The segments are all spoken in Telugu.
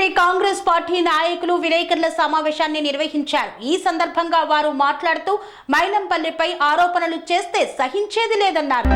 మల్కాజ్గిరి కాంగ్రెస్ పార్టీ నాయకులు విలేకరుల సమావేశాన్ని నిర్వహించారు. ఈ సందర్భంగా వారు మాట్లాడుతూ మైనంపల్లిపై ఆరోపణలు చేస్తే సహించేది లేదన్నారు.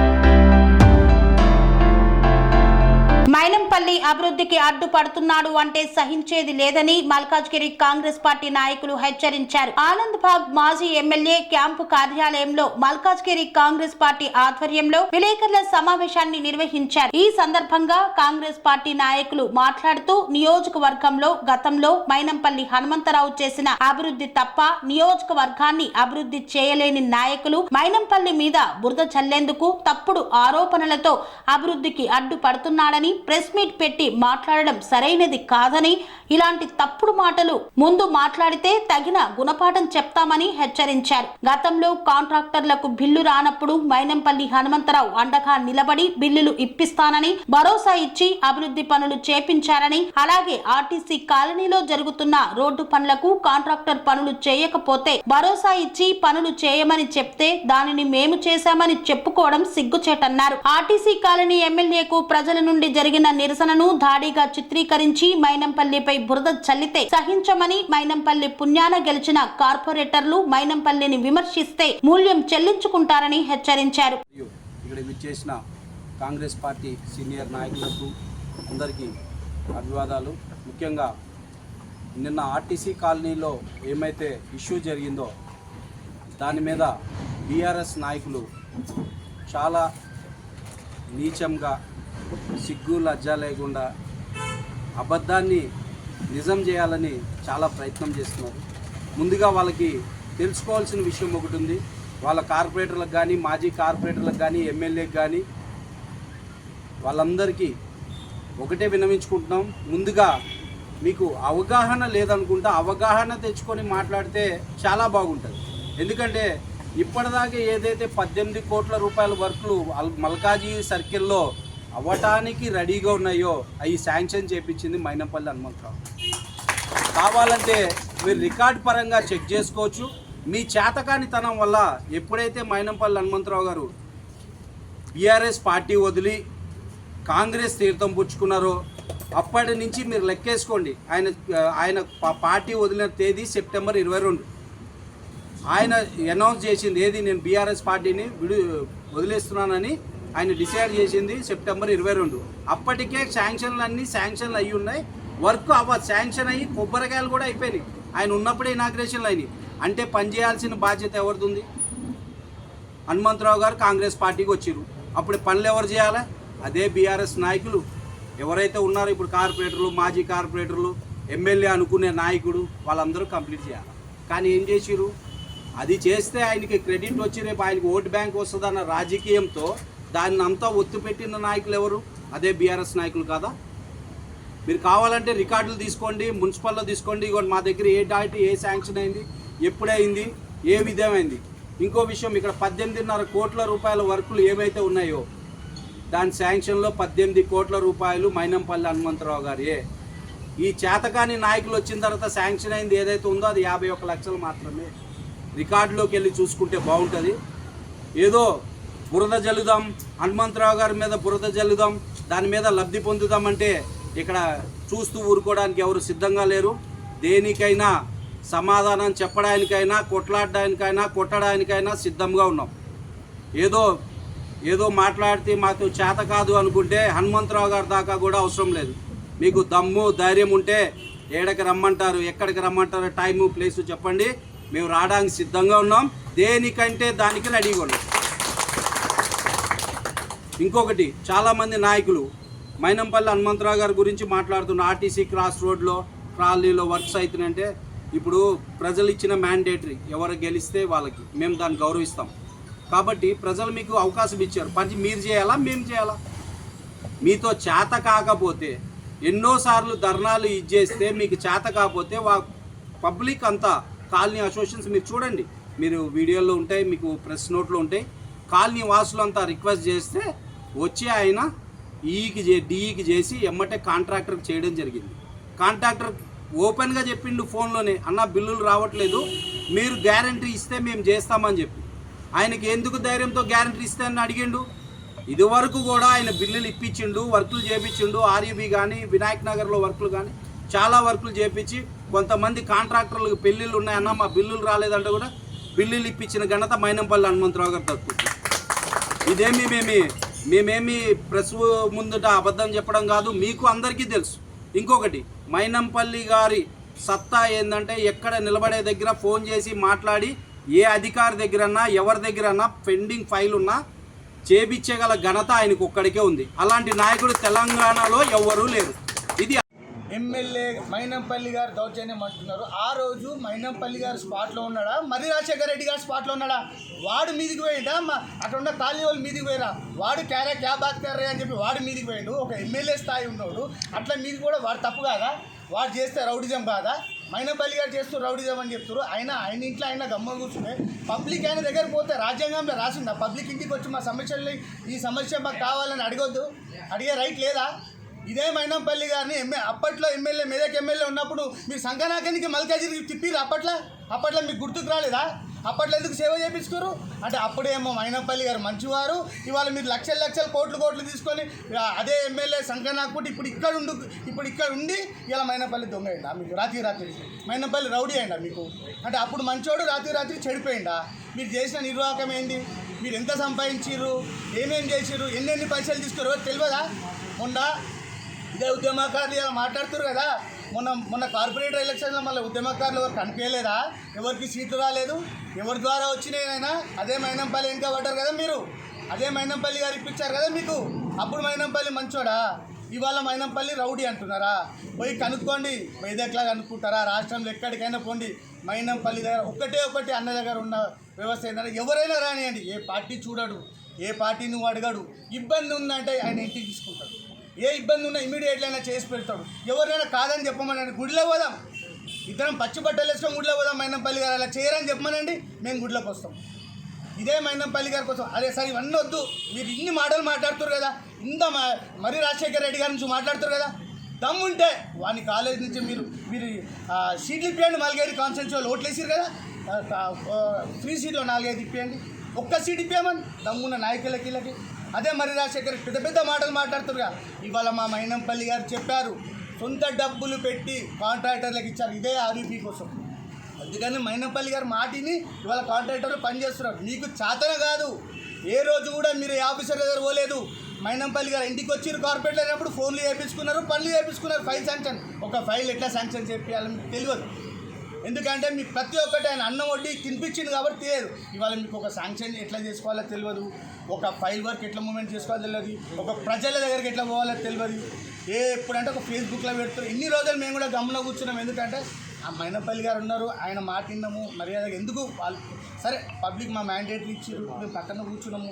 మైనంపల్లి అభివృద్ధికి అడ్డుపడుతున్నాడు అంటే సహించేది లేదని మల్కాజ్గిరి కాంగ్రెస్ పార్టీ నాయకులు హెచ్చరించారు. ఆనంద్ బాగ్ మాజీ ఎమ్మెల్యే క్యాంపు కార్యాలయంలో మల్కాజ్గిరి కాంగ్రెస్ పార్టీ ఆధ్వర్యంలో విలేకరుల సమావేశాన్ని నిర్వహించారు. ఈ సందర్భంగా కాంగ్రెస్ పార్టీ నాయకులు మాట్లాడుతూ నియోజకవర్గంలో గతంలో మైనంపల్లి హనుమంతరావు చేసిన అభివృద్ధి తప్ప నియోజకవర్గాన్ని అభివృద్ధి చేయలేని నాయకులు మైనంపల్లి మీద బురద చల్లేందుకు తప్పుడు ఆరోపణలతో అభివృద్ధికి అడ్డుపడుతున్నాడని ప్రెస్ మీట్ పెట్టి మాట్లాడడం సరైనది కాదని, ఇలాంటి తప్పుడు మాటలు ముందు మాట్లాడితే తగిన గుణపాఠం చెప్తామని హెచ్చరించారు. గతంలో కాంట్రాక్టర్లకు బిల్లు రానప్పుడు మైనంపల్లి హనుమంతరావు అండగా నిలబడి బిల్లులు ఇప్పిస్తానని భరోసా ఇచ్చి అభివృద్ధి పనులు చేపించారని, అలాగే ఆర్టీసీ కాలనీలో జరుగుతున్న రోడ్డు పనులకు కాంట్రాక్టర్ పనులు చేయకపోతే భరోసా ఇచ్చి పనులు చేయమని చెప్తే దానిని మేము చేశామని చెప్పుకోవడం సిగ్గుచేటన్నారు. ఆర్టీసీ కాలనీ ఎమ్మెల్యేకు ప్రజల నుండి జరిగిన నిరసనను దాడిగా చిత్రీకరించి మైనంపల్లిపై బురద చల్లితే సహించమని, మైనంపల్లి పుణ్యాన గెలిచిన కార్పొరేటర్లు మైనంపల్లిని విమర్శిస్తే మూల్యం చెల్లించుకుంటారని హెచ్చరించారు. ఇక్కడ విచ్చేసిన కాంగ్రెస్ పార్టీ సీనియర్ నాయకులకు అందరికీ అభివాదాలు. ముఖ్యంగా నిన్న ఆర్టీసీ కాలనీలో ఏమైతే ఇష్యూ జరిగిందో దాని మీద బీఆర్ఎస్ నాయకులు చాలా నీచంగా, సిగ్గు లజ్జ లేకుండా అబద్ధాన్ని నిజం చేయాలని చాలా ప్రయత్నం చేస్తున్నారు. ముందుగా వాళ్ళకి తెలుసుకోవాల్సిన విషయం ఒకటి ఉంది. వాళ్ళ కార్పొరేటర్లకు కానీ, మాజీ కార్పొరేటర్లకు కానీ, ఎమ్మెల్యేకి కానీ వాళ్ళందరికీ ఒకటే విన్నవించుకుంటున్నాం. ముందుగా మీకు అవగాహన లేదనుకుంటా అవగాహన తెచ్చుకొని మాట్లాడితే చాలా బాగుంటుంది. ఎందుకంటే ఇప్పటిదాకా ఏదైతే 18 కోట్ల రూపాయల వర్కులు మల్కాజ్గిరి సర్కిల్లో అవ్వటానికి రెడీగా ఉన్నాయో అవి శాంక్షన్ చేయించింది మైనంపల్లి హనుమంతరావు. కావాలంటే మీరు రికార్డ్ పరంగా చెక్ చేసుకోవచ్చు. మీ చేతకానితనం వల్ల ఎప్పుడైతే మైనంపల్లి హనుమంతరావు గారు బీఆర్ఎస్ పార్టీ వదిలి కాంగ్రెస్ తీర్థం పుచ్చుకున్నారో అప్పటి నుంచి మీరు లెక్కేసుకోండి. ఆయన పార్టీ వదిలిన తేదీ సెప్టెంబర్ 22. ఆయన అనౌన్స్ చేసింది ఏది, నేను బీఆర్ఎస్ పార్టీని వదిలేస్తున్నానని ఆయన డిసైడ్ చేసింది సెప్టెంబర్ 22. అప్పటికే శాంక్షన్లు అయ్యి ఉన్నాయి. వర్క్ శాంక్షన్ అయ్యి కొబ్బరికాయలు కూడా అయిపోయినాయి. ఆయన ఉన్నప్పుడే ఇనాగ్రేషన్లు అయినాయి. అంటే పనిచేయాల్సిన బాధ్యత ఎవరిది ఉంది? హనుమంతరావు గారు కాంగ్రెస్ పార్టీకి వచ్చారు. అప్పుడు పనులు ఎవరు చేయాలి? అదే బీఆర్ఎస్ నాయకులు ఎవరైతే ఉన్నారో ఇప్పుడు కార్పొరేటర్లు, మాజీ కార్పొరేటర్లు, ఎమ్మెల్యే అనుకునే నాయకుడు వాళ్ళందరూ కంప్లీట్ చేయాలి. కానీ ఏం చేసిరు? అది చేస్తే ఆయనకి క్రెడిట్ వచ్చి రేపు ఆయనకి ఓటు బ్యాంక్ వస్తుందన్న రాజకీయంతో దాన్ని అంతా ఒత్తిపెట్టిన నాయకులు ఎవరు? అదే బీఆర్ఎస్ నాయకులు కాదా? మీరు కావాలంటే రికార్డులు తీసుకోండి, మున్సిపల్లో తీసుకోండి. ఇగో మా దగ్గర ఏ డాట్ ఏ శాంక్షన్ అయింది, ఎప్పుడైంది, ఏ విధమైంది. ఇంకో విషయం, ఇక్కడ 18.5 కోట్ల రూపాయల వర్కులు ఏవైతే ఉన్నాయో దాని శాంక్షన్లో 18 కోట్ల రూపాయలు మైనంపల్లి హనుమంతరావు గారే. ఈ చేతకాని నాయకులు వచ్చిన తర్వాత శాంక్షన్ అయింది ఏదైతే ఉందో అది 51 లక్షలు మాత్రమే. రికార్డులోకి వెళ్ళి చూసుకుంటే బాగుంటుంది. ఏదో బురద జల్లుదాం, హనుమంతరావు గారి మీద బురద జల్లుదాం, దాని మీద లబ్ధి పొందుదామంటే ఇక్కడ చూస్తూ ఊరుకోవడానికి ఎవరు సిద్ధంగా లేరు. దేనికైనా సమాధానం చెప్పడానికైనా, కొట్లాడడానికైనా, కొట్టడానికైనా సిద్ధంగా ఉన్నాం. ఏదో మాట్లాడితే మాకు చేత కాదు అనుకుంటే హనుమంతరావు గారి దాకా కూడా అవసరం లేదు. మీకు దమ్ము ధైర్యం ఉంటే ఏడకి రమ్మంటారు, ఎక్కడికి రమ్మంటారు, టైము ప్లేసు చెప్పండి, మేము రావడానికి సిద్ధంగా ఉన్నాం. దేనికంటే దానికి రెడీగా ఉన్నాం. ఇంకొకటి, చాలామంది నాయకులు మైనంపల్లి హనుమంతరావు గారి గురించి మాట్లాడుతున్న ఆర్టీసీ క్రాస్ రోడ్లో ట్రాలీలో వర్క్స్ అవుతున్నాయంటే ఇప్పుడు ప్రజలు ఇచ్చిన మ్యాండేటరీ, ఎవరు గెలిస్తే వాళ్ళకి మేము దాన్ని గౌరవిస్తాం. కాబట్టి ప్రజలు మీకు అవకాశం ఇచ్చారు, పని మీరు చేయాలా మేము చేయాలా? మీతో చేత కాకపోతే ఎన్నోసార్లు ధర్నాలు ఇచ్చేస్తే మీకు చేత కాకపోతే పబ్లిక్ అంతా కాలనీ అసోసియేషన్స్ మీరు చూడండి, మీరు వీడియోలో ఉంటాయి, మీకు ప్రెస్ నోట్లో ఉంటాయి. కాలనీ వాసులు అంతా రిక్వెస్ట్ చేస్తే వచ్చి ఆయన డిఈకి చేసి ఎమ్మటే కాంట్రాక్టర్కి చేయడం జరిగింది. కాంట్రాక్టర్ ఓపెన్గా చెప్పిండు ఫోన్లోనే, అన్న బిల్లులు రావట్లేదు, మీరు గ్యారంటీ ఇస్తే మేము చేస్తామని చెప్పి. ఆయనకి ఎందుకు ధైర్యంతో గ్యారంటీ ఇస్తానని అడిగిండు? ఇదివరకు కూడా ఆయన బిల్లులు ఇప్పించిండు, వర్కులు చేయించిండు, ఆర్యూబీ కానీ వినాయక్ నగర్లో వర్కులు కానీ చాలా వర్కులు చేపించి కొంతమంది కాంట్రాక్టర్లకు పెళ్ళిళ్ళు ఉన్నాయన్న మా బిల్లులు రాలేదంటే కూడా బిల్లులు ఇప్పించిన ఘనత మైనంపల్లి హనుమంతరావు గారు దక్కుతుంది. ఇదేమి మేమేమి ప్రెస్ ముందుట అబద్ధం చెప్పడం కాదు, మీకు అందరికీ తెలుసు. ఇంకొకటి, మైనంపల్లి గారి సత్తా ఏంటంటే ఎక్కడ నిలబడే దగ్గర ఫోన్ చేసి మాట్లాడి ఏ అధికారి దగ్గరన్నా ఎవరి దగ్గరన్నా పెండింగ్ ఫైల్ ఉన్నా చేపించగల ఘనత ఆయనకు ఒక్కడికే ఉంది. అలాంటి నాయకుడు తెలంగాణలో ఎవ్వరూ లేరు. ఇది ఎమ్మెల్యే మైనంపల్లి గారు దౌర్జన్యం అంటున్నారు. ఆ రోజు మైనంపల్లి గారు స్పాట్లో ఉన్నాడా, మరి రాజశేఖర రెడ్డి గారు స్పాట్లో ఉన్నాడా? వాడు మీదికి పోయిందా, అక్కడ ఉన్న కాలనీ వాళ్ళు మీదికి పోయిరా? వాడు క్యా బాత్ కర్రే అని చెప్పి వాడు మీదికి పోయిండు. ఒక ఎమ్మెల్యే స్థాయి ఉన్నాడు, అట్లా మీది కూడా వాడు తప్పు కాదా? వాడు చేస్తే రౌడిజం కాదా? మైనంపల్లి గారు చేస్తూ రౌడిజం అని చెప్తారు. ఆయన ఇంట్లో ఆయన గమ్మ కూర్చుంటే పబ్లిక్ ఆయన దగ్గర పోతే రాజ్యాంగంలో రాసిందా? పబ్లిక్ ఇంటికి వచ్చి మా సమస్యల్ని, ఈ సమస్య మాకు కావాలని అడగొద్దు, అడిగే రైట్ లేదా? ఇదే మైనంపల్లి గారిని అప్పట్లో ఎమ్మెల్యే మెదక్ ఎమ్మెల్యే ఉన్నప్పుడు మీరు సంకనాకానికి మల్కాజిరికి తిప్పిరు. అప్పట్లో మీకు గుర్తుకు రాలేదా? అప్పట్లో ఎందుకు సేవ చేయించుకోరు అంటే అప్పుడేమో మైనంపల్లి గారు మంచివారు, ఇవాళ మీరు లక్షలు కోట్లు తీసుకొని అదే ఎమ్మెల్యే సంకనాకుటి ఇప్పుడు ఇక్కడ ఉండి ఇలా మైనంపల్లి దొంగ అయిందా మీకు? రాత్రి మైనంపల్లి రౌడీ అయిందా మీకు? అంటే అప్పుడు మంచోడు రాత్రి చెడిపోయిందా? మీరు చేసిన నిర్వాహకం ఏంది? మీరు ఎంత సంపాదించారు, ఏమేం చేసారు, ఎన్ని పైసలు తీసుకోరు తెలియదా? మొన్న ఇదే ఉద్యమకారులు ఇలా మాట్లాడుతారు కదా, మొన్న కార్పొరేటర్ ఎలక్షన్లో మళ్ళీ ఉద్యమకారులు ఎవరు కనిపించలేదా? ఎవరికి సీట్లు రాలేదు, ఎవరి ద్వారా వచ్చినాయినైనా అదే మైనంపల్లి వెనక పడ్డారు కదా మీరు, అదే మైనంపల్లి గారు ఇప్పించారు కదా మీకు. అప్పుడు మైనంపల్లి మంచోడా, ఇవాళ మైనంపల్లి రౌడీ అంటున్నారా? పోయి కనుక్కోండి, వైదక్లా కనుక్కుంటారా? రాష్ట్రంలో ఎక్కడికైనా పోండి, మైనంపల్లి దగ్గర ఒకటి అన్న దగ్గర ఉన్న వ్యవస్థ ఏంటంటే ఎవరైనా రానియండి, ఏ పార్టీ చూడడు, ఏ పార్టీ నువ్వు అడగడు, ఇబ్బంది ఉందంటే ఆయన ఇంటికి తీసుకుంటాడు, ఏ ఇబ్బంది ఉన్నా ఇమీడియట్లీ అయినా చేసి పెడతాడు. ఎవరైనా కాదని చెప్పమనండి, గుడిలో పోదాం, ఇద్దరం పచ్చి బట్టలు వేసుకొని గుడిలో పోదాం. మైనంపల్లి గారు అలా చేయరని చెప్పమనండి, మేము గుడిలోకి వస్తాం. ఇదే మైనంపల్లి గారి కోసం. అదే సార్ ఇవన్నీ వద్దు, మీరు ఇన్ని మాటలు మాట్లాడుతారు కదా, మరి రాజశేఖర రెడ్డి గారి నుంచి మాట్లాడుతారు కదా, దమ్ముంటే వాని కాలేజ్ నుంచి మీరు సీట్లు ఇప్పియండి. మల్గేరి కాన్స్టిట్యూన్సీ వాళ్ళు ఓట్లు వేసారు కదా, ఫ్రీ సీట్లో 4-5 ఇప్పియండి, ఒక్క సీట్ ఇప్పామని దమ్మున్న నాయకులకి. అదే మరి రాజశేఖర్ పెద్ద మాటలు మాట్లాడుతురుగా. ఇవాళ మా మైనంపల్లి గారు చెప్పారు, సొంత డబ్బులు పెట్టి కాంట్రాక్టర్లకు ఇచ్చారు, ఇదే ఆర్యూపీ కోసం. అందుకని మైనంపల్లి గారు మాటిని ఇవాళ కాంట్రాక్టర్లు పనిచేస్తున్నారు. మీకు చేతన కాదు, ఏ రోజు కూడా మీరు ఆఫీసర్ దగ్గర పోలేదు. మైనంపల్లి గారు ఇంటికి వచ్చి కార్పొరేట్ అయినప్పుడు ఫోన్లు చేయించుకున్నారు, పనులు చేయించుకున్నారు, ఫైల్ శాంక్షన్. ఒక ఫైల్ ఎట్లా శాంక్షన్ చేయాలో మీకు తెలియదు, ఎందుకంటే మీకు ప్రతి ఒక్కటి ఆయన అన్నం వడ్డీ తినిపించింది కాబట్టి తెలియదు. ఇవాళ మీకు ఒక శాంక్షన్ ఎట్లా చేసుకోవాలో తెలియదు, ఒక ఫైల్ వర్క్ ఎట్లా మూమెంట్ చేసుకోవాలో తెలియదు, ఒక ప్రజల దగ్గరికి ఎట్లా పోవాలో తెలియదు. ఎప్పుడంటే ఒక ఫేస్బుక్లో పెడతారు. ఇన్ని రోజులు మేము కూడా గమనం కూర్చున్నాం, ఎందుకంటే ఆ మైనంపల్లి గారు ఉన్నారు, ఆయన మాట విన్నాము, మర్యాదగా ఎందుకు వాళ్ళు సరే పబ్లిక్ మా మ్యాండేటరీ ఇచ్చారు, మేము పక్కన కూర్చున్నాము.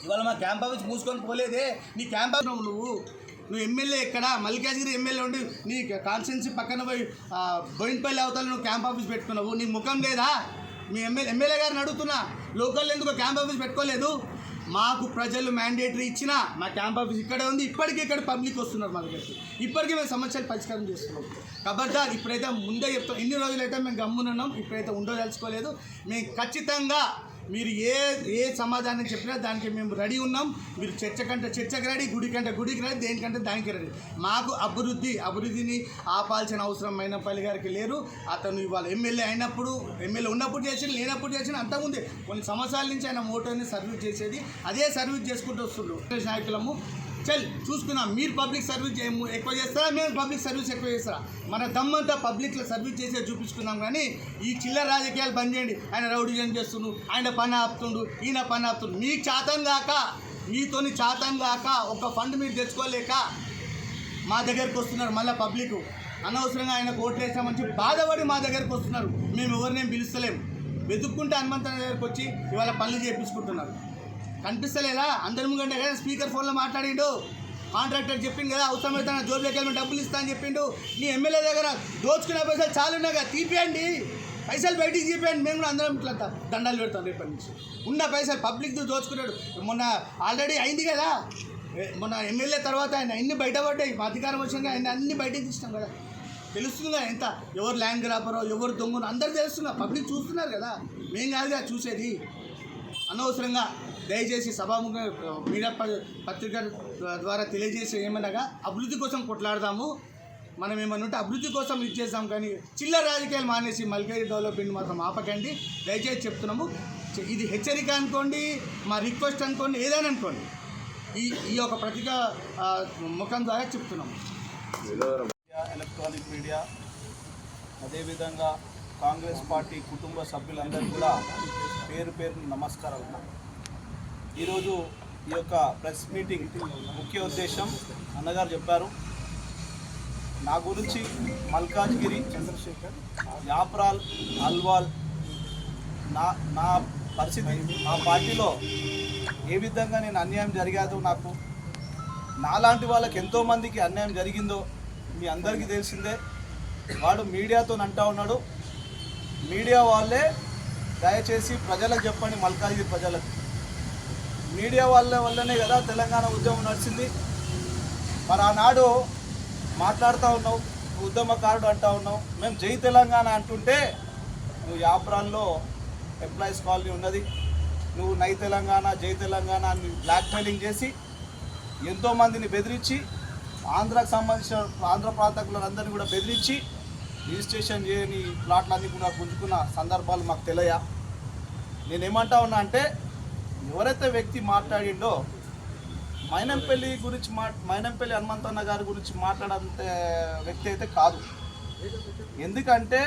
ఇవాళ మా క్యాంప్ ఆఫీస్ మూసుకొని పోలేదే, నీ క్యాంప్ ఆఫీస్ నువ్వు ఎమ్మెల్యే ఎక్కడ మల్కాజ్గిరి ఎమ్మెల్యే ఉండి నీ కాన్స్టిట్యున్సీ పక్కన పోయి బోయినపల్లి అవతల నువ్వు క్యాంప్ ఆఫీస్ పెట్టుకున్నావు, నీ ముఖం లేదా? మీ ఎమ్మెల్యే గారిని అడుగుతున్నా, లోకల్లో ఎందుకు క్యాంప్ ఆఫీస్ పెట్టుకోలేదు? మాకు ప్రజలు మ్యాండేటరీ ఇచ్చినా మా క్యాంప్ ఆఫీస్ ఇక్కడే ఉంది, ఇప్పటికీ ఇక్కడ పబ్లిక్ వస్తున్నారు మా దగ్గరికి, ఇప్పటికీ మేము సమస్యలు పరిష్కారం చేస్తున్నాం. కాబట్టి ఇప్పుడైతే ముందే చెప్తాం, ఇన్ని రోజులైతే మేము గమ్మునున్నాం, ఇప్పుడైతే ఉండదలుచుకోలేదు. మేము ఖచ్చితంగా మీరు ఏ సమాధానం చెప్పినా దానికి మేము రెడీ ఉన్నాం. మీరు చర్చకు రెడీ, గుడికి రెడీ, దేనికంటే దానికి రెడీ. మాకు అభివృద్ధిని ఆపాల్సిన అవసరం మైనంపల్లి గారికి లేరు. అతను ఇవాళ ఎమ్మెల్యే ఉన్నప్పుడు చేసిన, లేనప్పుడు చేసిన, అంతకుముందే కొన్ని సంవత్సరాల నుంచి ఆయన మోటార్ని సర్వీస్ చేసేది, అదే సర్వీస్ చేసుకుంటూ వస్తుండ్రు. నాయకులము చూసుకున్నాం, మీరు పబ్లిక్ సర్వీస్ ఎక్కువ చేస్తారా, మేము పబ్లిక్ సర్వీస్ ఎక్కువ చేస్తారా? మన దమ్మంతా పబ్లిక్లో సర్వీస్ చేసే చూపించుకున్నాం. కానీ ఈ చిల్లర రాజకీయాలు బంద్ చేయండి. ఆయన రౌడీజం చేస్తుండు, ఆయన పని ఆపుతుండు, ఈయన పని ఆపుతుండు. మీకు మీతోని చాతం కాక ఒక ఫండ్ మీరు తెచ్చుకోలేక మా దగ్గరికి వస్తున్నారు. మళ్ళీ పబ్లిక్ అనవసరంగా ఆయన ఓట్లు వేసామని బాధపడి మా దగ్గరికి వస్తున్నారు. మేము ఎవరినేం పిలుస్తలేము, వెతుక్కుంటే హనుమంతన్న దగ్గరికి వచ్చి ఇవాళ పనులు చేయించుకుంటున్నారు. కనిపిస్తలేదా? అందరి ముంగంటే కదా స్పీకర్ ఫోన్లో మాట్లాడిండు. కాంట్రాక్టర్ చెప్పిండు కదా, అవసరమైతే జోబులోకి వెళ్ళి డబ్బులు ఇస్తా అని చెప్పిండు. నీ ఎమ్మెల్యే దగ్గర దోచుకునే పైసలు చాలా ఉన్నాయిగా, తీపియండి, పైసలు బయటికి తీపియండి. మేము కూడా అందరం ఇట్లా దండాలు పెడతాం రేపటి నుంచి. ఉన్న పైసలు పబ్లిక్ దోచుకున్నాడు. మొన్న ఆల్రెడీ అయింది కదా, మొన్న ఎమ్మెల్యే తర్వాత ఆయన అన్ని బయటపడ్డాయి. మా అధికారం వచ్చాక ఆయన అన్ని బయటకు తీసినాం కదా, తెలుస్తుందా ఎంత ఎవరు ల్యాండ్ గ్రాపరో ఎవరు దొంగనో అందరు తెలుస్తున్నారు, పబ్లిక్ చూస్తున్నారు కదా, మేం కాదుగా చూసేది. అనవసరంగా దయచేసి సభాముఖ మీడియా పత్రిక ద్వారా తెలియజేసే ఏమనగా అభివృద్ధి కోసం కొట్లాడదాము. మనం ఏమన్నా ఉంటే అభివృద్ధి కోసం ఇచ్చేసాం, కానీ చిల్లర రాజకీయాలు మానేసి మల్కాజ్ డెవలప్మెంట్ మాత్రం ఆపకండి, దయచేసి చెప్తున్నాము. ఇది హెచ్చరిక అనుకోండి, మా రిక్వెస్ట్ అనుకోండి, ఏదైనా అనుకోండి, ఈ యొక్క పత్రిక ముఖం ద్వారా చెప్తున్నాము. ఎలక్ట్రానిక్ మీడియా అదేవిధంగా కాంగ్రెస్ పార్టీ కుటుంబ సభ్యులందరూ కూడా పేరు పేరు నమస్కారాలు. ఈరోజు ఈ యొక్క ప్రెస్ మీటింగ్ ముఖ్య ఉద్దేశం అన్నగారు చెప్పారు. నా గురించి మల్కాజ్గిరి, చంద్రశేఖర్, యాప్రాల్, అల్వాల్ నా పరిస్థితి, మా పార్టీలో ఏ విధంగా నేను అన్యాయం జరిగాదో, నాకు నాలాంటి వాళ్ళకి ఎంతోమందికి అన్యాయం జరిగిందో మీ అందరికీ తెలిసిందే. వాడు మీడియాతో అంటా ఉన్నాడు. మీడియా వాళ్ళే దయచేసి ప్రజలకు చెప్పండి, మల్కాజ్గిరి ప్రజలకు. మీడియా వల్లనే కదా తెలంగాణ ఉద్యమం నడిచింది. మరి ఆనాడు మాట్లాడుతూ ఉన్నావు, ఉద్యమకారుడు అంటూ ఉన్నావు. మేము జై తెలంగాణ అంటుంటే నువ్వు యాప్రాల్లో ఎంప్లాయీస్ కాలనీ ఉన్నది, నువ్వు నై తెలంగాణ, జై తెలంగాణ అని బ్లాక్మెయిలింగ్ చేసి ఎంతోమందిని బెదిరించి, ఆంధ్రాకు సంబంధించిన ఆంధ్ర ప్రాంతకులందరినీ కూడా బెదిరించి రిజిస్ట్రేషన్ చేయని ప్లాట్లన్నీ కూడా గుంజుకున్న సందర్భాలు మాకు తెలియా. నేనేమంటా ఉన్నా అంటే, ఎవరైతే వ్యక్తి మాట్లాడిండో మైనంపల్లి గురించి మైనంపల్లి హనుమంతన్న గారి గురించి మాట్లాడంత వ్యక్తి అయితే కాదు. ఎందుకంటే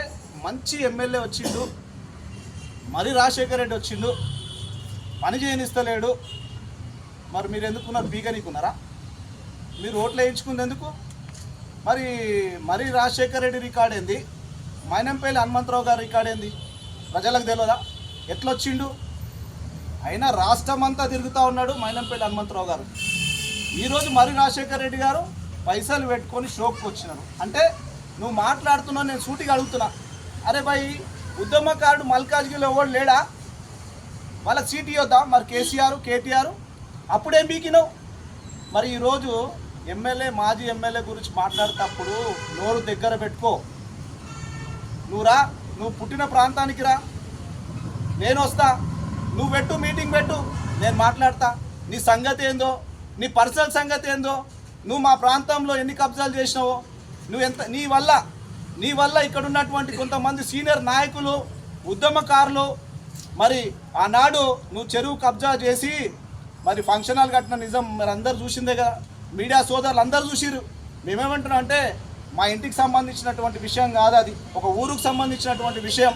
మంచి ఎమ్మెల్యే వచ్చిండు, మరి రాజశేఖర రెడ్డి వచ్చిండు, పని చేయనిస్తలేడు. మరి మీరు ఎందుకున్నారు? బీగనీకున్నారా? మీరు ఓట్లు వేయించుకుంది ఎందుకు? మరి రాజశేఖర రెడ్డి రికార్డ్ ఏంది, మైనంపల్లి హనుమంతరావు గారి రికార్డ్ ఏంది ప్రజలకు తెలియదా? ఎట్లొచ్చిండు? అయినా రాష్ట్రం అంతా తిరుగుతూ ఉన్నాడు మైనంపల్లి హనుమంతరావు గారు. ఈరోజు మరి రాజశేఖర రెడ్డి గారు పైసలు పెట్టుకొని షోకి వచ్చినారు. అంటే నువ్వు మాట్లాడుతున్నావు, నేను సూటిగా అడుగుతున్నా. అరే భయ్, ఉద్యమకారుడు మల్కాజ్గిరిలో ఎవడు లేడా? వాళ్ళ సీట్ ఇవ్వద్దా? మరి కేసీఆర్, కేటీఆర్ అప్పుడేం బీకినావు? మరి ఈరోజు ఎమ్మెల్యే, మాజీ ఎమ్మెల్యే గురించి మాట్లాడేటప్పుడు నోరు దగ్గర పెట్టుకో. నువ్వు పుట్టిన ప్రాంతానికి రా, నేను వస్తా, నువ్వు పెట్టు, మీటింగ్ పెట్టు, నేను మాట్లాడతా. నీ సంగతి ఏందో, నీ పర్సనల్ సంగతి ఏందో, నువ్వు మా ప్రాంతంలో ఎన్ని కబ్జాలు చేసినావో, నీ వల్ల ఇక్కడ ఉన్నటువంటి కొంతమంది సీనియర్ నాయకులు, ఉద్యమకారులు, మరి ఆనాడు నువ్వు చెరువు కబ్జా చేసి మరి ఫంక్షన్ హాల్ కట్టిన నిజం మరి అందరు చూసిందే కదా, మీడియా సోదరులు అందరూ చూసిరు. మేమేమంటున్నాం అంటే, మా ఇంటికి సంబంధించినటువంటి విషయం కాదు, అది ఒక ఊరుకు సంబంధించినటువంటి విషయం,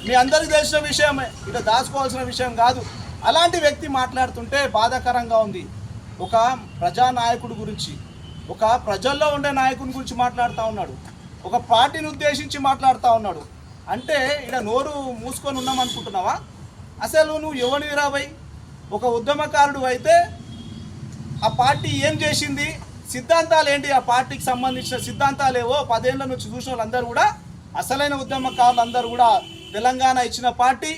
మీ అందరికీ తెలిసిన విషయమే, ఇక దాచుకోవాల్సిన విషయం కాదు. అలాంటి వ్యక్తి మాట్లాడుతుంటే బాధాకరంగా ఉంది. ఒక ప్రజానాయకుడు గురించి, ఒక ప్రజల్లో ఉండే నాయకుని గురించి మాట్లాడుతూ ఉన్నాడు, ఒక పార్టీని ఉద్దేశించి మాట్లాడుతూ ఉన్నాడు. అంటే ఇక్కడ నోరు మూసుకొని ఉన్నామనుకుంటున్నావా? అసలు నువ్వు ఎవరిని రాబోయ్? ఒక ఉద్యమకారుడు అయితే ఆ పార్టీ ఏం చేసింది, సిద్ధాంతాలు ఏంటి, ఆ పార్టీకి సంబంధించిన సిద్ధాంతాలు ఏవో 10 ఏళ్ళ నుంచి చూసిన వాళ్ళందరూ కూడా, అసలైన ఉద్యమకారులు అందరూ కూడా, తెలంగాణ ఇచ్చిన పార్టీ,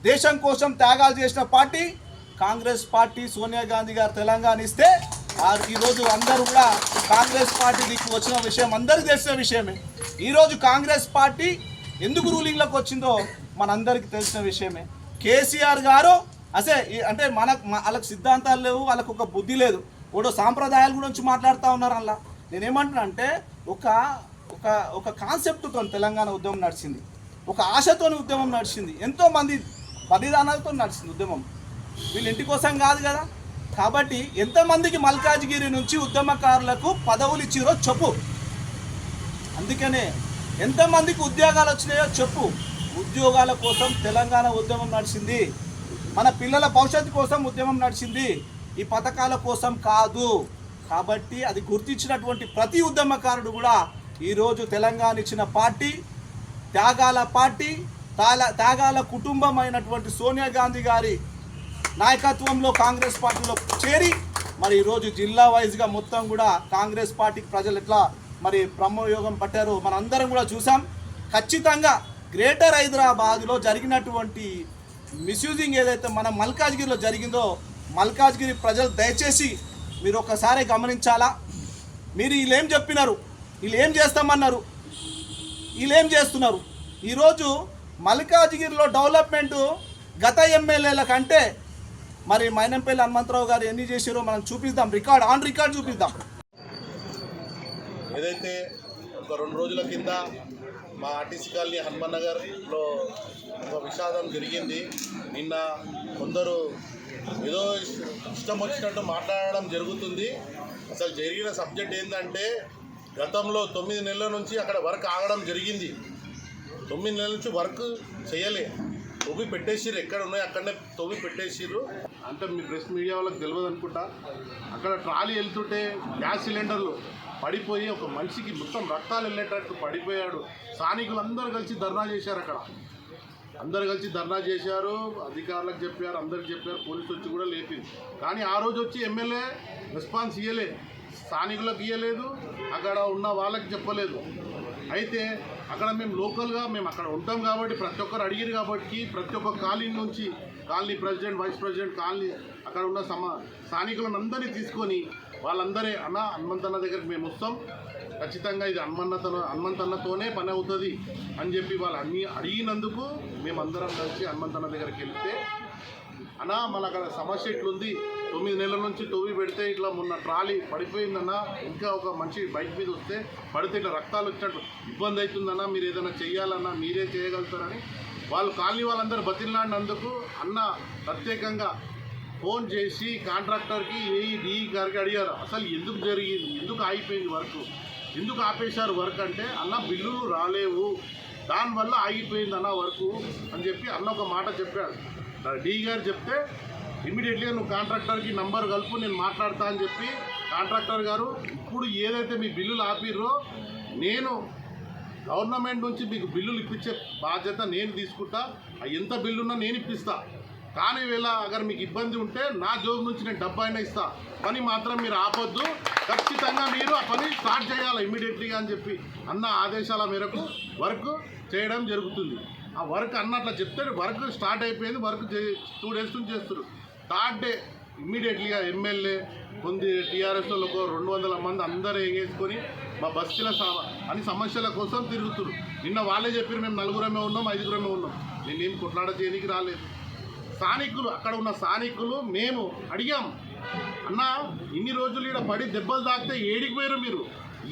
దేశం కోసం త్యాగాలు చేసిన పార్టీ కాంగ్రెస్ పార్టీ. సోనియా గాంధీ గారు తెలంగాణ ఇస్తే ఈరోజు అందరూ కూడా కాంగ్రెస్ పార్టీ దిక్కు వచ్చిన విషయం అందరికీ తెలిసిన విషయమే. ఈరోజు కాంగ్రెస్ పార్టీ ఎందుకు రూలింగ్లోకి వచ్చిందో మనందరికీ తెలిసిన విషయమే. కేసీఆర్ గారు అంటే వాళ్ళకి సిద్ధాంతాలు లేవు, వాళ్ళకు ఒక బుద్ధి లేదు, ఓడో సాంప్రదాయాల గురించి మాట్లాడుతూ ఉన్నారు. అలా నేనేమంటున్నా అంటే, ఒక కాన్సెప్ట్తో తెలంగాణ ఉద్యమం నడిచింది, ఒక ఆశతోని ఉద్యమం నడిచింది, ఎంతోమంది బలిదానాలతో నడిచింది ఉద్యమం. వీళ్ళ ఇంటి కోసం కాదు కదా. కాబట్టి ఎంతమందికి మల్కాజ్గిరి నుంచి ఉద్యమకారులకు పదవులు ఇచ్చిరో చెప్పు. అందుకనే ఎంతమందికి ఉద్యోగాలు వచ్చినాయో చెప్పు. ఉద్యోగాల కోసం తెలంగాణ ఉద్యమం నడిచింది, మన పిల్లల భవిష్యత్తు కోసం ఉద్యమం నడిచింది, ఈ పథకాల కోసం కాదు. కాబట్టి అది గుర్తించినటువంటి ప్రతి ఉద్యమకారుడు కూడా ఈరోజు తెలంగాణ ఇచ్చిన పార్టీ, త్యాగాల పార్టీ, త్యాగాల కుటుంబం అయినటువంటి సోనియా గాంధీ గారి నాయకత్వంలో కాంగ్రెస్ పార్టీలో చేరి మరి ఈరోజు జిల్లా వైజ్గా మొత్తం కూడా కాంగ్రెస్ పార్టీకి ప్రజలు ఎట్లా మరి బ్రహ్మయోగం పట్టారో మనందరం కూడా చూసాం. ఖచ్చితంగా గ్రేటర్ హైదరాబాద్లో జరిగినటువంటి మిస్యూజింగ్ ఏదైతే మన మల్కాజ్గిరిలో జరిగిందో, మల్కాజ్గిరి ప్రజలు దయచేసి మీరు ఒకసారి గమనించాలా. మీరు వీళ్ళేం చెప్పినారు, వీళ్ళు ఏం చేస్తామన్నారు, వీళ్ళు ఏం చేస్తున్నారు. ఈరోజు మల్కాజ్గిరిలో డెవలప్మెంటు గత ఎమ్మెల్యేల కంటే మరి మైనంపల్లి హనుమంతరావు గారు ఎన్ని చేసారో మనం చూపిద్దాం, ఆన్ రికార్డ్ చూపిద్దాం. ఏదైతే ఒక 2 రోజుల కింద మా ఆర్టీసీ కాలనీ హనుమాన్ నగర్లో ఒక విషాదం జరిగింది. నిన్న కొందరు ఏదో ఇష్టం వచ్చినట్టు మాట్లాడడం జరుగుతుంది. అసలు జరిగిన సబ్జెక్ట్ ఏంటంటే గతంలో 9 నెలల నుంచి అక్కడ వర్క్ ఆగడం జరిగింది. 9 నెలల నుంచి వర్క్ చేయలే, తవ్వి పెట్టేసిర్రు. ఎక్కడ ఉన్నాయో అక్కడనే తవ్వి పెట్టేసిర్రు. అంటే మీ ప్రెస్ మీడియా వాళ్ళకి తెలియదు అనుకుంటా. అక్కడ ట్రాలీ వెళ్తుంటే గ్యాస్ సిలిండర్లు పడిపోయి ఒక మనిషికి మొత్తం రక్తాలు వెళ్ళేటట్టు పడిపోయాడు. స్థానికులందరూ కలిసి ధర్నా చేశారు. అక్కడ అందరు కలిసి ధర్నా చేశారు, అధికారులకు చెప్పారు, అందరికి చెప్పారు, పోలీసు వచ్చి కూడా లేపింది. కానీ ఆ రోజు వచ్చి ఎమ్మెల్యే రెస్పాన్స్ ఇవ్వలే, స్థానికులకు ఇవ్వలేదు, అక్కడ ఉన్న వాళ్ళకి చెప్పలేదు. అయితే అక్కడ మేము లోకల్గా మేము అక్కడ ఉంటాం కాబట్టి ప్రతి ఒక్కరు అడిగారు కాబట్టి ప్రతి ఒక్క కాలనీ నుంచి colony president, vice president, colony అక్కడ ఉన్న స్థానికులను అందరినీ తీసుకొని వాళ్ళందరే అన్న హనుమంతన్న దగ్గరికి మేము వస్తాం, ఖచ్చితంగా ఇది హనుమంతన్నతోనే పని అవుతుంది అని చెప్పి వాళ్ళు అన్నీ అడిగినందుకు మేమందరం కలిసి హనుమంతన్న దగ్గరికి వెళ్తే అన్నా మన అక్కడ సమస్య ఇట్లుంది, 9 నెలల నుంచి తవ్వి పెడితే ఇట్లా మొన్న ట్రాలీ పడిపోయిందన్నా, ఇంకా ఒక మంచి బైక్ మీద వస్తే పడితే ఇట్లా రక్తాలు వచ్చినట్టు ఇబ్బంది అవుతుందన్నా, మీరు ఏదైనా చేయాలన్నా మీరే చేయగలుగుతారని వాళ్ళు కాలనీ వాళ్ళందరూ బతిలాడినందుకు అన్న ప్రత్యేకంగా ఫోన్ చేసి కాంట్రాక్టర్కి ఏఈ గారికి అడిగారు అసలు ఎందుకు జరిగింది, ఎందుకు ఆగిపోయింది వర్క్, ఎందుకు ఆపేశారు వర్క్ అంటే అన్న బిల్లులు రాలేవు దానివల్ల ఆగిపోయింది అన్న వర్క్ అని చెప్పి అన్న ఒక మాట చెప్పాడు. డీ గారు చెప్తే ఇమీడియట్లీగా నువ్వు కాంట్రాక్టర్కి నంబర్ కలుపు నేను మాట్లాడతా అని చెప్పి కాంట్రాక్టర్ గారు ఇప్పుడు ఏదైతే మీ బిల్లులు ఆపిర్రో నేను గవర్నమెంట్ నుంచి మీకు బిల్లులు ఇప్పించే బాధ్యత నేను తీసుకుంటా, ఎంత బిల్లున్నా నేను ఇప్పిస్తా, కానీ వీళ్ళ అగర్ మీకు ఇబ్బంది ఉంటే నా జోబు నుంచి నేను డబ్బు అయినా ఇస్తా, పని మాత్రం మీరు ఆపొద్దు, ఖచ్చితంగా మీరు ఆ పని స్టార్ట్ చేయాలి ఇమీడియట్లీగా అని చెప్పి అన్న ఆదేశాల మేరకు వర్క్ చేయడం జరుగుతుంది. ఆ వర్క్ అన్నట్లా చెప్తే వర్క్ స్టార్ట్ అయిపోయింది. వర్క్ 2 డేస్ నుంచి చేస్తారు. థర్డ్ డే ఇమ్మీడియట్లీగా ఎమ్మెల్యే కొంది టీఆర్ఎస్లో ఒక 200 మంది అందరూ ఎగేసుకొని మా బస్తీల అన్ని సమస్యల కోసం తిరుగుతున్నారు. నిన్న వాళ్ళే చెప్పారు మేము 4 ఉన్నాం 5 ఉన్నాం, నేనేం కొట్లాడ చేయడానికి రాలేదు. స్థానికులు అక్కడ ఉన్న స్థానికులు మేము అడిగాం అన్న ఇన్ని రోజులు ఇక్కడ పడి దెబ్బలు తాకితే ఏడికి పోయారు మీరు,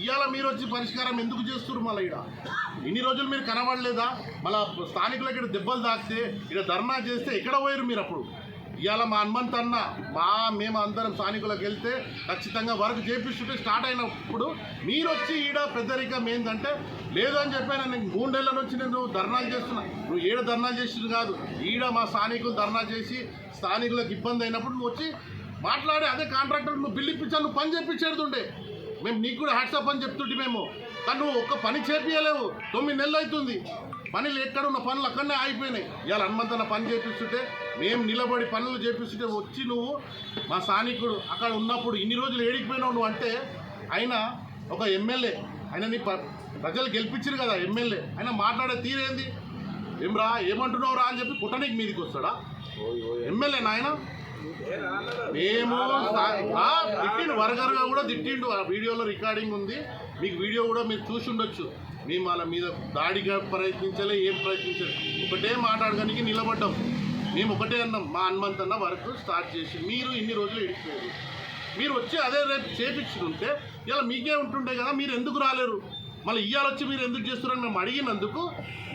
ఇవాళ మీరు వచ్చి పరిష్కారం ఎందుకు చేస్తున్నారు, మళ్ళీ ఇక్కడ ఇన్ని రోజులు మీరు కనబడలేదా, మళ్ళీ స్థానికులకు ఇక్కడ దెబ్బలు తాకితే ఇక్కడ ధర్నా చేస్తే ఎక్కడ పోయారు మీరు, అప్పుడు ఇవాళ మా హనుమంతన్న మేము అందరం స్థానికులకు వెళ్తే ఖచ్చితంగా వర్క్ చేపిస్తుంటే స్టార్ట్ అయినప్పుడు మీరు వచ్చి ఈడ పెద్దరికం ఏంటంటే లేదు అని చెప్పాను. నేను 3 నెలల నుంచి నేను ధర్నాలు చేస్తున్నా, నువ్వు ఏడ ధర్నాలు చేసింది కాదు, ఈడ మా స్థానికులు ధర్నా చేసి స్థానికులకు ఇబ్బంది అయినప్పుడు నువ్వు వచ్చి మాట్లాడి అదే కాంట్రాక్టర్ నువ్వు బిల్లు ఇప్పించాను, నువ్వు పని చేపించేడుతుండే, మేము నీకు కూడా హ్యాట్సాప్ అని చెప్తుంటే మేము, కానీ నువ్వు ఒక్క పని చేపియలేవు. 9 నెలలు అవుతుంది, పనులు ఎక్కడున్న పనులు అక్కడనే ఆగిపోయినాయి. ఇవాళ హనుమంతన్న పని చేపిస్తుంటే మేము నిలబడి పనులు చేపిస్తుంటే వచ్చి నువ్వు మా స్థానికుడు అక్కడ ఉన్నప్పుడు ఇన్ని రోజులు ఏడికిపోయినావు నువ్వు అంటే, ఆయన ఒక ఎమ్మెల్యే, ఆయన నీ ప్రజలు గెలిపించారు కదా ఎమ్మెల్యే, ఆయన మాట్లాడే తీరేంది, ఏమ్రా ఏమంటున్నావు రా అని చెప్పి పుట్టనీకి మీదికి వస్తాడా ఎమ్మెల్యే నాయన? మేము తిట్టిండు, వరగరగా కూడా తిట్టిండు. ఆ వీడియోలో రికార్డింగ్ ఉంది, మీకు వీడియో కూడా మీరు చూసి ఉండొచ్చు. మేము వాళ్ళ మీద దాడిగా ప్రయత్నించలే, ఏం ప్రయత్నించలే, ఒకటే మాట్లాడడానికి నిలబడ్డాం. మేము ఒకటే అన్నాం, మా హనుమంతన్న వర్క్ స్టార్ట్ చేసి మీరు ఇన్ని రోజులు ఎడిపోయారు, మీరు వచ్చి అదే రేపు చేపించుకుంటే ఇలా మీకే ఉంటుండే కదా, మీరు ఎందుకు రాలేరు, మళ్ళీ ఇవాళ వచ్చి మీరు ఎందుకు చేస్తున్నారని మేము అడిగినందుకు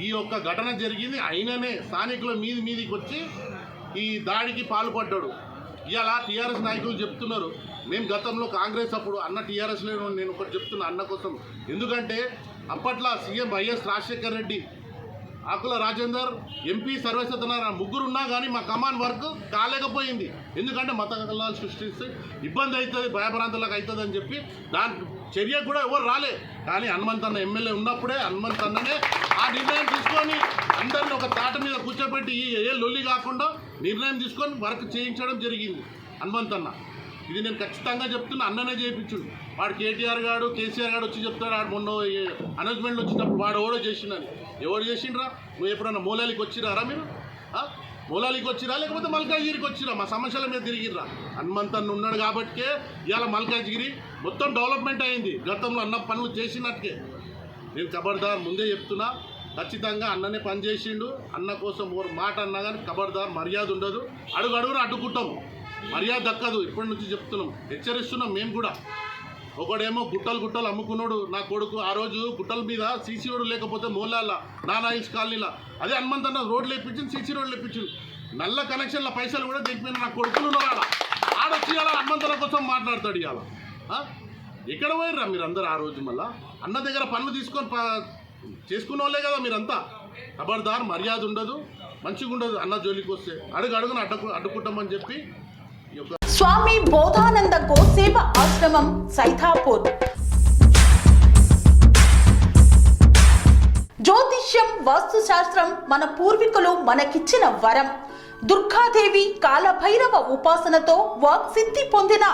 ఈ యొక్క ఘటన జరిగింది. అయిననే స్థానికుల మీదికి వచ్చి ఈ దాడికి పాల్పడ్డాడు. ఇవాళ టీఆర్ఎస్ నాయకులు చెప్తున్నారు మేము గతంలో కాంగ్రెస్ అప్పుడు అన్న టీఆర్ఎస్లో నేను ఒకటి చెప్తున్నా అన్న కోసం, ఎందుకంటే అప్పట్లో సీఎం వైఎస్ రాజశేఖర రెడ్డి, ఆకుల రాజేందర్, ఎంపీ సర్వేసత్యనారాయణ ముగ్గురు ఉన్నా కానీ మా కమాండ్ వర్క్ కాలేకపోయింది. ఎందుకంటే మత కల్లాలు సృష్టిస్తే ఇబ్బంది అవుతుంది, భయభ్రాంతులకు అవుతుంది అని చెప్పి దానికి చర్య కూడా ఎవరు రాలే. కానీ హనుమంతన్న ఎమ్మెల్యే ఉన్నప్పుడే హనుమంతన్ననే ఆ నిర్ణయం తీసుకొని అందరిని ఒక తాట మీద కూర్చోబెట్టి ఏ లొల్లి కాకుండా నిర్ణయం తీసుకొని వర్క్ చేయించడం జరిగింది హనుమంతన్న. ఇది నేను ఖచ్చితంగా చెప్తున్నా, అన్ననే చేయించుడు. వాడు కేటీఆర్ గారు కేసీఆర్ గారు వచ్చి చెప్తాడు, వాడు మొన్న అనౌన్స్మెంట్లు వచ్చినప్పుడు వాడు ఎవడో చేసిండని. ఎవరు చేసిండ్రా? నువ్వు ఎప్పుడన్నా మూలాలికి వచ్చిరారా మీరు? మూలాలికి వచ్చిరా లేకపోతే మల్కాజ్గిరికి వచ్చిరా? మా సమస్యల మీద తిరిగిర్రా? హనుమంతన్న ఉన్నాడు కాబట్టికే ఇవాళ మల్కాజ్గిరి మొత్తం డెవలప్మెంట్ అయింది. గతంలో అన్న పనులు చేసినట్టుకే నేను ఖబర్దార్ ముందే చెప్తున్నా, ఖచ్చితంగా అన్ననే పని చేసిండు. అన్న కోసం ఓ మాట అన్నా కానీ ఖబర్దార్ మర్యాద ఉండదు, అడుగున అడ్డుకుంటాము, మర్యాద దక్కదు. ఇప్పటి నుంచి చెప్తున్నాం, హెచ్చరిస్తున్నాం. మేము కూడా ఒకడేమో గుట్టలు అమ్ముకున్నాడు నా కొడుకు. ఆ రోజు గుట్టల మీద సీసీ రోడ్డు లేకపోతే మూలాల నానాయిల్స్ కాలనీలా అదే హనుమంతన్న రోడ్లు వేయించింది, సీసీ రోడ్లు వేయించింది. నల్ల కనెక్షన్ల పైసలు కూడా దిగిపోయిన నా కొడుకులు ఉన్నారు. ఆడొచ్చి ఇలా హనుమంతన్న కోసం మాట్లాడతాడు. ఇవాళ ఎక్కడ పోయిర్రా మీరు అందరు? ఆ రోజు మళ్ళా అన్న దగ్గర పనులు తీసుకొని చేసుకున్న వాళ్ళే కదా మీరంతా. ఖబర్దార్, మర్యాద ఉండదు, మంచిగా ఉండదు. అన్న జోలికి వస్తే అడుగున అడ్డుకుంటామని చెప్పి స్వామి బోధానంద గోసేవ ఆశ్రమం సైథాపూర్. జ్యోతిష్యం, వాస్తుశాస్త్రం మన పూర్వీకులు మనకిచ్చిన వరం. దుర్గాదేవి, కాలభైరవ ఉపాసనతో వాక్సిద్ధి పొందిన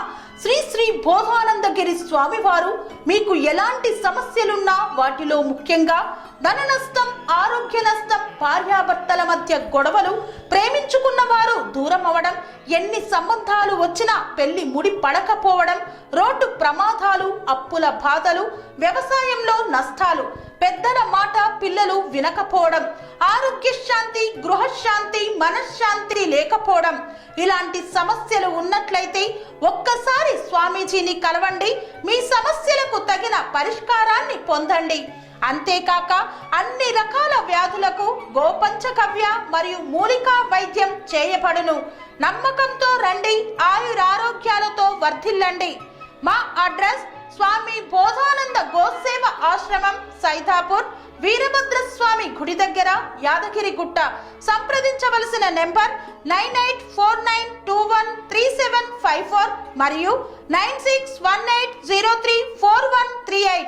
శ్రీ శ్రీ బోధానందగిరి స్వామివారు మీకు ఎలాంటి సమస్యలున్నా, వాటిలో ముఖ్యంగా ధన నష్టం, ఆరోగ్య నష్టం, భార్యాభర్తల మధ్య గొడవలు, ప్రేమించుకున్న వారు దూరం అవడం, ఎన్ని సంబంధాలు వచ్చినా పెళ్లి ముడి పడకపోవడం, రోడ్డు ప్రమాదాలు, అప్పుల బాధలు, వ్యవసాయంలో నష్టాలు, పెద్దల మాట పిల్లలు వినకపోవడం, ఆరోగ్య శాంతి, గృహశాంతి, మనశ్శాంతి లేకపోవడం, ఇలాంటి సమస్యలు ఉన్నట్లయితే ఒక్కసారి స్వామీజీని కలవండి. మీ సమస్యలకు తగిన పరిష్కారాన్ని పొందండి. అంతేకాక అన్ని రకాల వ్యాధులకు గోపంచగవ్య మరియు మూలికా వైద్యం చేయబడును. నమ్మకంతో రండి, ఆయురారోగ్యాలతో వర్ధిల్లండి. మా అడ్రస్ స్వామి బోధానంద గోసేవ ఆశ్రమం సైథాపూర్, వీరభద్రస్వామి గుడి దగ్గర, యాదగిరిగుట్ట. సంప్రదించవలసిన నెంబర్ 9849213754 మరియు 9618034138.